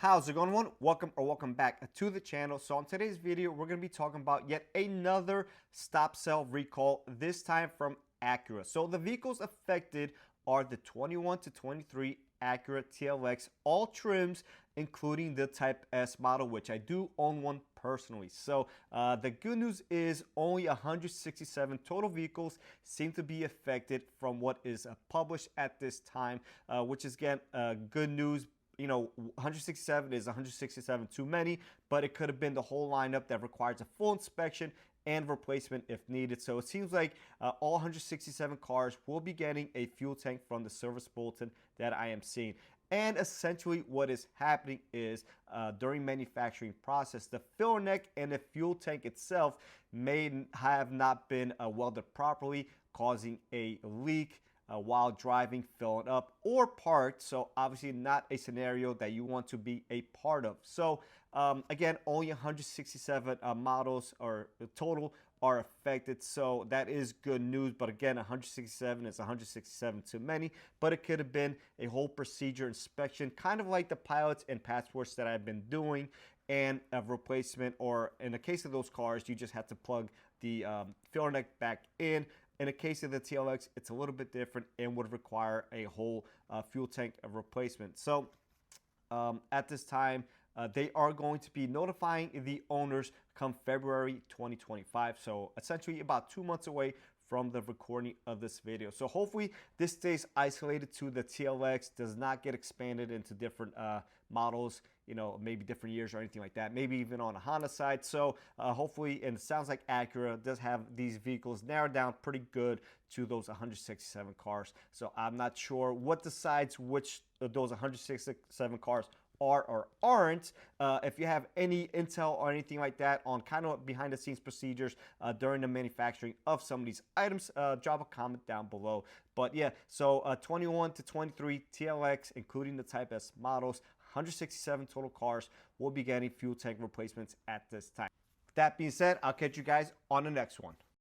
How's it going, everyone? Welcome back to the channel. So on today's video, we're going to be talking about yet another stop sell recall, this time from Acura. So the vehicles affected are the 21 to 23 Acura TLX, all trims, including the Type S model, which I do own one personally. So the good news is only 167 total vehicles seem to be affected from what is published at this time, which is, again, good news. You know, 167 is 167 too many, but it could have been the whole lineup that requires a full inspection and replacement if needed. So it seems like all 167 cars will be getting a fuel tank from the service bulletin that I am seeing. And essentially what is happening is during manufacturing process, the filler neck and the fuel tank itself may have not been welded properly, causing a leak while driving, filling up, or parked. So obviously not a scenario that you want to be a part of. So again, only 167 models or total are affected, so that is good news. But again, 167 is 167 too many, but it could have been a whole procedure inspection, kind of like the pilots and passports that I've been doing, and a replacement, or in the case of those cars, you just have to plug the filler neck back in. In the case of the TLX, it's a little bit different and would require a whole fuel tank replacement. So at this time, they are going to be notifying the owners come February 2025. So essentially about 2 months away from the recording of this video. So hopefully this stays isolated to the TLX, does not get expanded into different models, you know, maybe different years or anything like that, maybe even on a Honda side. So hopefully, and it sounds like Acura does have these vehicles narrowed down pretty good to those 167 cars. So I'm not sure what decides which of those 167 cars are or aren't. If you have any intel or anything like that on kind of behind the scenes procedures during the manufacturing of some of these items, drop a comment down below. But yeah, so 21 to 23 TLX, including the Type S models, 167 total cars will be getting fuel tank replacements at this time. That being said, I'll catch you guys on the next one.